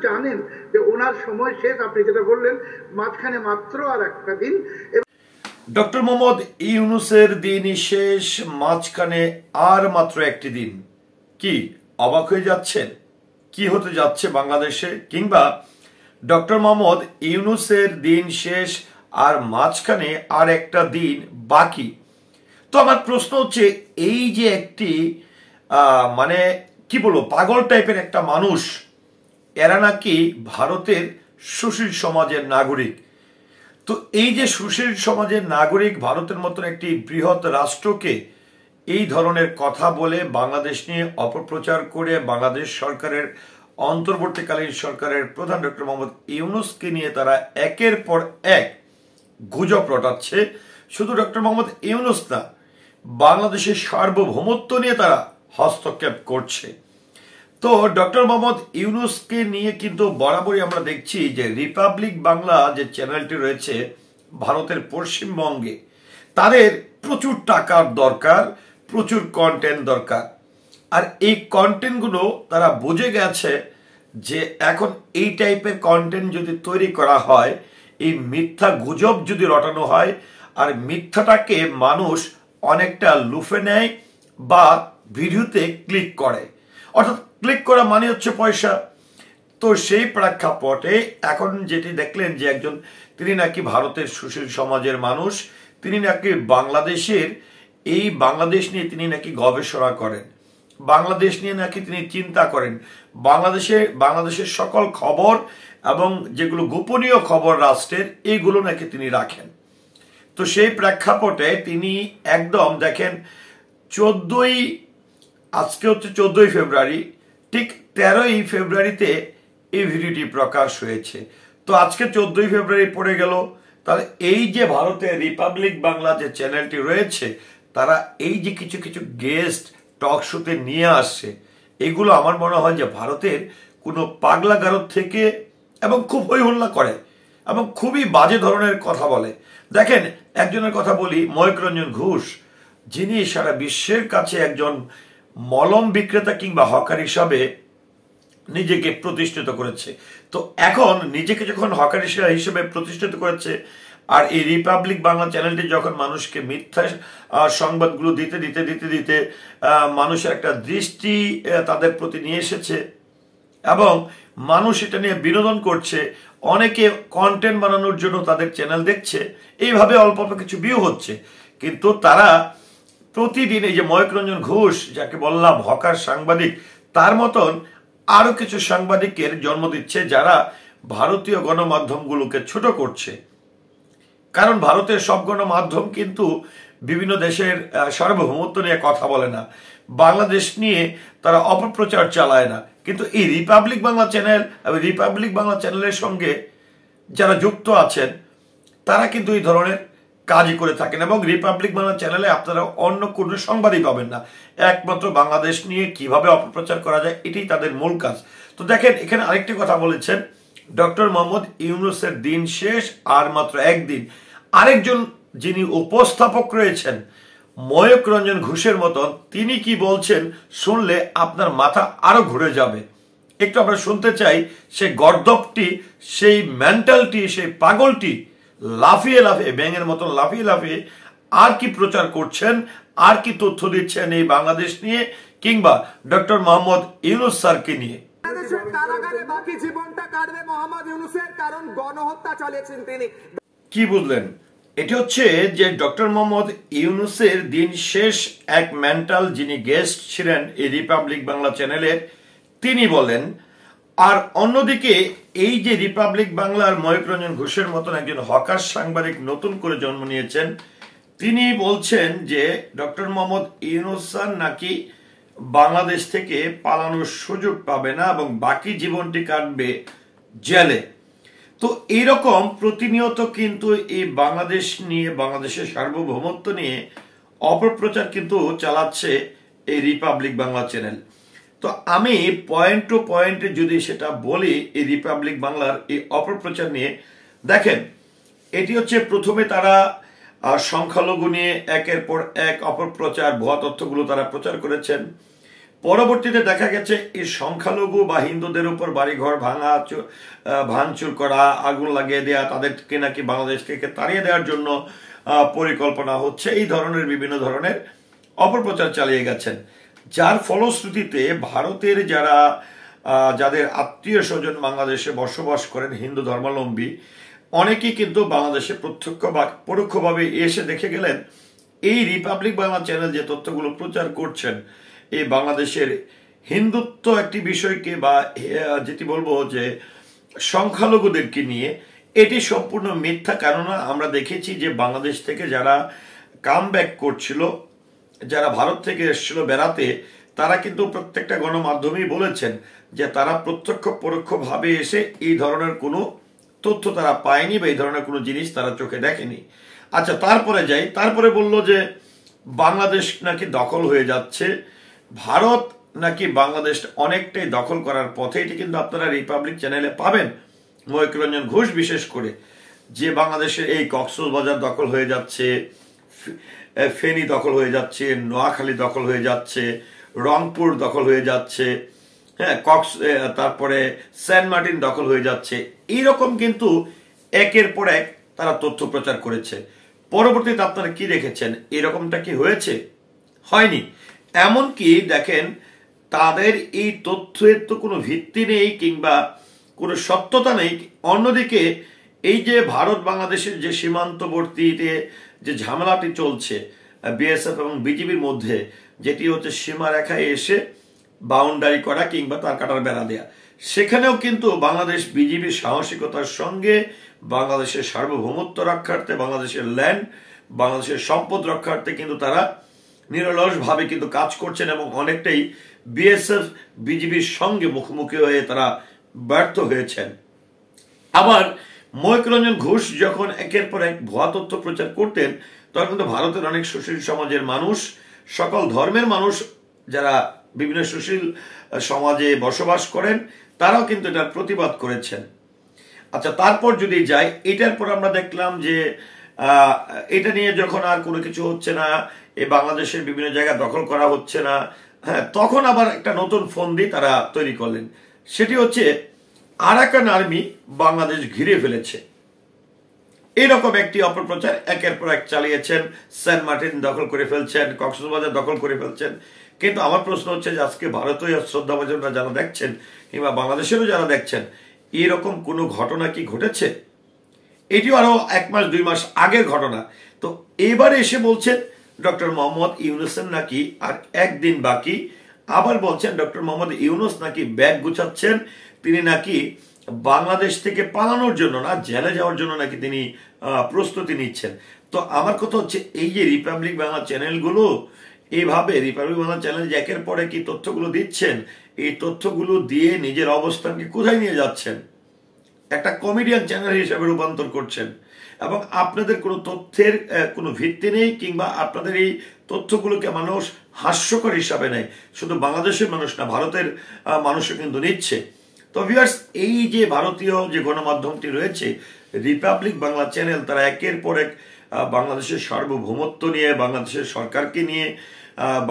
জানেন যে ওনার সময় শেষ, আপনি যেটা বললেন মাঝখানে মাত্র আর একটা দিন। ডক্টর মোহাম্মদ ইউনূসের দিন শেষ, মাঝখানে আর মাত্র একটি দিন। কি অবাক হয়ে যাচ্ছেন? কি হতে যাচ্ছে বাংলাদেশে? কিংবা ডক্টর মোহাম্মদ ইউনূসের দিন শেষ আর মাঝখানে আর একটা দিন বাকি। তো আমার প্রশ্ন হচ্ছে, এই যে একটি মানে কি বলবো, পাগল টাইপের একটা মানুষ, এরা নাকি ভারতের সুশীল সমাজের নাগরিক। তো এই যে সুশীল সমাজের নাগরিক, ভারতের মতন একটি বৃহৎ রাষ্ট্রকে এই ধরনের কথা বলে বাংলাদেশ নিয়ে অপপ্রচার করে বাংলাদেশ সরকারের অন্তর্বর্তীকালীন সরকারের প্রধান ডক্টর মোহাম্মদ ইউনূসকে নিয়ে তারা একের পর এক গুজব রটাচ্ছে। শুধু ডক্টর মোহাম্মদ ইউনূস না, বাংলাদেশের সার্বভৌমত্ব নিয়ে তারা হস্তক্ষেপ করছে। তো ডক্টর মোহাম্মদ ইউনূসকে নিয়ে কিন্তু বরাবরই আমরা দেখছি যে রিপাবলিক বাংলা যে চ্যানেলটি রয়েছে ভারতের পশ্চিমবঙ্গে, তাদের প্রচুর টাকার দরকার, প্রচুর কন্টেন্ট দরকার। আর এই কন্টেন্টগুলো তারা বুঝে গেছে যে এখন এই টাইপের কন্টেন্ট যদি তৈরি করা হয়, এই মিথ্যা গুজব যদি রটানো হয়, আর মিথ্যাটাকে মানুষ অনেকটা লুফে নেয় বা ভিডিওতে ক্লিক করে, অর্থাৎ ক্লিক করা মানে হচ্ছে পয়সা। তো সেই প্রেক্ষাপটে এখন যেটি দেখলেন যে একজন, তিনি নাকি ভারতের সুশীল সমাজের মানুষ, তিনি নাকি বাংলাদেশের এই বাংলাদেশ নিয়ে তিনি নাকি গবেষণা করেন, বাংলাদেশ নিয়ে নাকি তিনি চিন্তা করেন, বাংলাদেশের সকল খবর এবং যেগুলো গোপনীয় খবর রাষ্ট্রের, এইগুলো নাকি তিনি রাখেন। তো সেই প্রেক্ষাপটে তিনি একদম দেখেন, আজকে হচ্ছে 14ই ফেব্রুয়ারি, ঠিক 13ই ফেব্রুয়ারিতে এই ভিডিওটি প্রকাশ হয়েছে। তো আজকে 14ই ফেব্রুয়ারি পড়ে গেল। তাহলে এই যে ভারতের রিপাবলিক বাংলা যে চ্যানেলটি রয়েছে, তারা এই যে কিছু কিছু গেস্ট টক শোতে নিয়ে আসছে, এগুলো আমার মনে হয় যে ভারতের কোনো পাগলাগারদ থেকে, এবং খুব হই হল্লা করে এবং খুবই বাজে ধরনের কথা বলে। দেখেন, একজনের কথা বলি, ময়ূক রঞ্জন ঘোষ, যিনি সারা বিশ্বের কাছে একজন মলম বিক্রেতা কিংবা হকার হিসাবে নিজেকে প্রতিষ্ঠিত করেছে। তো এখন নিজেকে যখন হকার হিসেবে প্রতিষ্ঠিত করেছে, আর এই রিপাবলিক বাংলা চ্যানেলটি যখন মানুষকে মিথ্যা সংবাদগুলো দিতে দিতে দিতে দিতে মানুষের একটা দৃষ্টি তাদের প্রতি নিয়ে এসেছে, এবং মানুষ এটা নিয়ে বিনোদন করছে, অনেকে কন্টেন্ট বানানোর জন্য তাদের চ্যানেল দেখছে, এইভাবে অল্প অল্প কিছু ভিউ হচ্ছে। কিন্তু তারা প্রতিদিন এই যে ময়ূক রঞ্জন ঘোষ, যাকে বললাম হকার সাংবাদিক, তার মতন আরো কিছু সাংবাদিকের জন্ম দিচ্ছে, যারা ভারতীয় গণমাধ্যমগুলোকে ছোট করছে। কারণ ভারতের সব গণমাধ্যম কিন্তু বিভিন্ন দেশের সার্বভৌমত্ব নিয়ে কথা বলে না, বাংলাদেশ নিয়ে তারা অপপ্রচার চালায় না। কিন্তু এই Republic Bangla channel, Republic Bangla চ্যানেলের সঙ্গে যারা যুক্ত আছেন, তারা কিন্তু এই ধরনের কাজই করে থাকেন। এবং রিপাবলিক বাংলা চ্যানেলে আপনারা অন্য কোনো সংবাদই পাবেন না, একমাত্র বাংলাদেশ নিয়ে কিভাবে অপপ্রচার করা যায়, এটাই তাদের মূল কাজ। তো দেখেন, এখানে আরেকটি কথা বলেছেন, ডক্টর মোহাম্মদ ইউনূসের দিন শেষ আর মাত্র একদিন। আরেকজন যিনি উপস্থাপক রয়েছেন ময়ূক রঞ্জন ঘোষের মতন, তিনি কি বলছেন শুনলে আপনার মাথা আরো ঘুরে যাবে। একটু আমরা শুনতে চাই সেই গর্দভটি, সেই মেন্টালটি, সেই পাগলটি লাফিয়ে লাফিয়ে, ব্যাঙের মতন লাফিয়ে লাফিয়ে আর কি প্রচার করছেন, আর কি তথ্য দিচ্ছেন এই বাংলাদেশ নিয়ে, কিংবা ডক্টর মোহাম্মদ ইউনূস স্যারকে নিয়ে। কারাগারে বাকি জীবনটা কাটবে মোহাম্মদ ইউনূসের, কারণ গণহত্যা চালিয়েছেন তিনি। কি বুঝলেন? এটি হচ্ছে যে ডক্টর মোহাম্মদ ইউনূসের দিন শেষ এক মেন্টাল যিনি গেস্ট ছিলেন এই রিপাবলিক বাংলা চ্যানেলের, তিনি বলেন। আর অন্যদিকে এই যে রিপাবলিক বাংলার ময়ূক রঞ্জন ঘোষের মতন একজন হকার সাংবাদিক নতুন করে জন্ম নিয়েছেন, তিনি বলছেন যে ডক্টর মোহাম্মদ ইউনূস স্যার নাকি বাংলাদেশ থেকে পালানোর সুযোগ পাবে না এবং বাকি জীবনটি কাটবে জেলে। তো এইরকম প্রতিনিয়ত কিন্তু এই বাংলাদেশ নিয়ে, বাংলাদেশের সার্বভৌমত্ব নিয়ে অপপ্রচার কিন্তু চালাচ্ছে এই রিপাবলিক বাংলা চ্যানেল। তো আমি পয়েন্ট টু পয়েন্টে যদি সেটা বলি এই রিপাবলিক বাংলার এই অপপ্রচার নিয়ে, দেখেন, এটি হচ্ছে প্রথমে তারা সংখ্যালঘু নিয়ে একের পর এক অপপ্রচার, ভুয়া তথ্যগুলো তারা প্রচার করেছেন। পরবর্তীতে দেখা গেছে এই সংখ্যালঘু বা হিন্দুদের উপর বাড়িঘর ভাঙচুর করা, আগুন লাগিয়ে দেওয়া, তাদেরকে নাকি বাংলাদেশ থেকে তাড়িয়ে দেওয়ার জন্য পরিকল্পনা হচ্ছে, এই ধরনের বিভিন্ন ধরনের অপপ্রচার চালিয়ে গেছেন। যার ফলশ্রুতিতে ভারতের যাদের আত্মীয় স্বজন বাংলাদেশে বসবাস করেন হিন্দু ধর্মাবলম্বী, অনেকেই কিন্তু বাংলাদেশে প্রত্যক্ষ বা পরোক্ষভাবে এসে দেখে গেলেন এই রিপাবলিক বাংলা চ্যানেল যে তথ্যগুলো প্রচার করছেন এই বাংলাদেশের হিন্দুত্ব একটি বিষয়কে বা যেটি বলবো যে সংখ্যালঘুদেরকে নিয়ে, এটি সম্পূর্ণ মিথ্যা। কেননা আমরা দেখেছি যে বাংলাদেশ থেকে যারা কামব্যাক করছিল, যারা ভারত থেকে এসেছিল বেড়াতে, তারা কিন্তু প্রত্যেকটা গণমাধ্যমেই বলেছেন যে তারা প্রত্যক্ষ পরোক্ষভাবে এসে এই ধরনের কোনো তথ্য তারা পায়নি বা এই ধরনের কোনো জিনিস তারা চোখে দেখেনি। আচ্ছা, তারপরে বলল যে বাংলাদেশ নাকি দখল হয়ে যাচ্ছে, ভারত নাকি বাংলাদেশ অনেকটাই দখল করার পথে। এটি কিন্তু আপনারা রিপাবলিক চ্যানেলে পাবেন, ময়ূররঞ্জন ঘোষ বিশেষ করে, যে বাংলাদেশের এই কক্সবাজার দখল হয়ে যাচ্ছে, ফেনী দখল হয়ে যাচ্ছে, নোয়াখালী দখল হয়ে যাচ্ছে, রংপুর দখল হয়ে যাচ্ছে, হ্যাঁ, তারপরে সেন্ট মার্টিন দখল হয়ে যাচ্ছে। এইরকম কিন্তু একের পর এক তারা তথ্য প্রচার করেছে। পরবর্তীতে আপনারা কি দেখেছেন? এরকমটা কি হয়েছে? হয়নি। এমনকি দেখেন, তাদের এই তথ্যের তো কোনো ভিত্তি নেই কিংবা কোনো সত্যতা নেই। অন্যদিকে এই যে ভারত বাংলাদেশের যে সীমান্তবর্তীতে যে ঝামেলাটি চলছে বিএসএফ এবং বিজিবির মধ্যে, যেটি হচ্ছে সীমারেখায় এসে বাউন্ডারি করা কিংবা তার কাটার বেড়া দেয়া, সেখানেও কিন্তু বাংলাদেশ বিজিবির সাহসিকতার সঙ্গে বাংলাদেশের সার্বভৌমত্ব রক্ষার্থে, বাংলাদেশের ল্যান্ড, বাংলাদেশের সম্পদ রক্ষার্থে কিন্তু তারা নিরলসভাবে কিন্তু কাজ করছেন এবং অনেকটাই বিএসএফ বিজিবির সঙ্গে মুখোমুখি হয়ে তারা ব্যর্থ হয়েছেন। আবার ময়ূররঞ্জন ঘোষ যখন একের পর এক ভুয়া তথ্য প্রচার করতেন, তখন কিন্তু ভারতের অনেক সুশীল সমাজের মানুষ, সকল ধর্মের মানুষ যারা বিভিন্ন সুশীল সমাজে বসবাস করেন, তারাও কিন্তু এটার প্রতিবাদ করেছেন। আচ্ছা, তারপর যদি যাই, এটার পর আমরা দেখলাম যে এটা নিয়ে যখন আর কোনো কিছু হচ্ছে না, এই বাংলাদেশের বিভিন্ন জায়গা দখল করা হচ্ছে না, হ্যাঁ, তখন আবার একটা নতুন ফন্দি তারা তৈরি করলেন। সেটি হচ্ছে আরাকান আর্মি বাংলাদেশ ঘিরে ফেলেছে। এইরকম একটি অপপ্রচার একের পর এক চালিয়েছেন। সেন্ট মার্টিন দখল করে ফেলছেন, কক্সবাজার দখল করে ফেলছেন। কিন্তু আমার প্রশ্ন হচ্ছে যে আজকে ভারতীয় শ্রদ্ধাভাজনরা যারা দেখছেন কিংবা বাংলাদেশেরও যারা দেখছেন, এরকম কোনো ঘটনা কি ঘটেছে? এটিও আরো 1 মাস 2 মাস আগের ঘটনা। তো এবারে এসে বলছেন ডক্টর মোহাম্মদ ইউনূসের নাকি আর একদিন বাকি। আবার বলছেন ডক্টর মোহাম্মদ ইউনূস নাকি ব্যাগ গুছাচ্ছেন, তিনি নাকি বাংলাদেশ থেকে পালানোর জন্য না, জেলে যাওয়ার জন্য নাকি তিনি প্রস্তুতি নিচ্ছেন। তো আমার কথা হচ্ছে, এই যে রিপাবলিক বাংলা চ্যানেলগুলো এইভাবে রিপাবলিক বাংলা চ্যানেল যে একের পরে কি তথ্যগুলো দিচ্ছেন, এই তথ্যগুলো দিয়ে নিজের অবস্থানকে কোথায় নিয়ে যাচ্ছেন? একটা কমেডিয়ান চ্যানেল হিসেবে রূপান্তর করছেন এবং আপনাদের কোনো তথ্যের কোনো ভিত্তি নেই কিংবা আপনাদের এই তথ্যগুলোকে মানুষ হাস্যকর হিসাবে নেয়। শুধু বাংলাদেশের মানুষ না, ভারতের মানুষও কিন্তু নিচ্ছে। তো ভিউয়ার্স, এই যে ভারতীয় যে গণমাধ্যমটি রয়েছে রিপাবলিক বাংলা চ্যানেল, তারা একের পর এক বাংলাদেশের সার্বভৌমত্ব নিয়ে, বাংলাদেশের সরকারকে নিয়ে,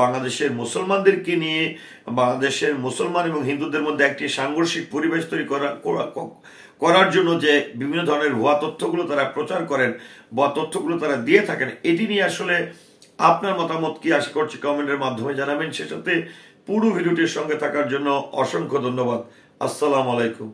বাংলাদেশের মুসলমানদেরকে নিয়ে, বাংলাদেশের মুসলমান এবং হিন্দুদের মধ্যে একটি সাংঘর্ষিক পরিবেশ তৈরি করার জন্য যে বিভিন্ন ধরনের ভুয়া তথ্যগুলো তারা প্রচার করেন বা তথ্যগুলো তারা দিয়ে থাকেন, এটি নিয়ে আসলে আপনার মতামত কি? আশা করছি কমেন্টের মাধ্যমে জানাবেন। সে সাথে পুরো ভিডিওটির সঙ্গে থাকার জন্য অসংখ্য ধন্যবাদ। আসসালামু আলাইকুম।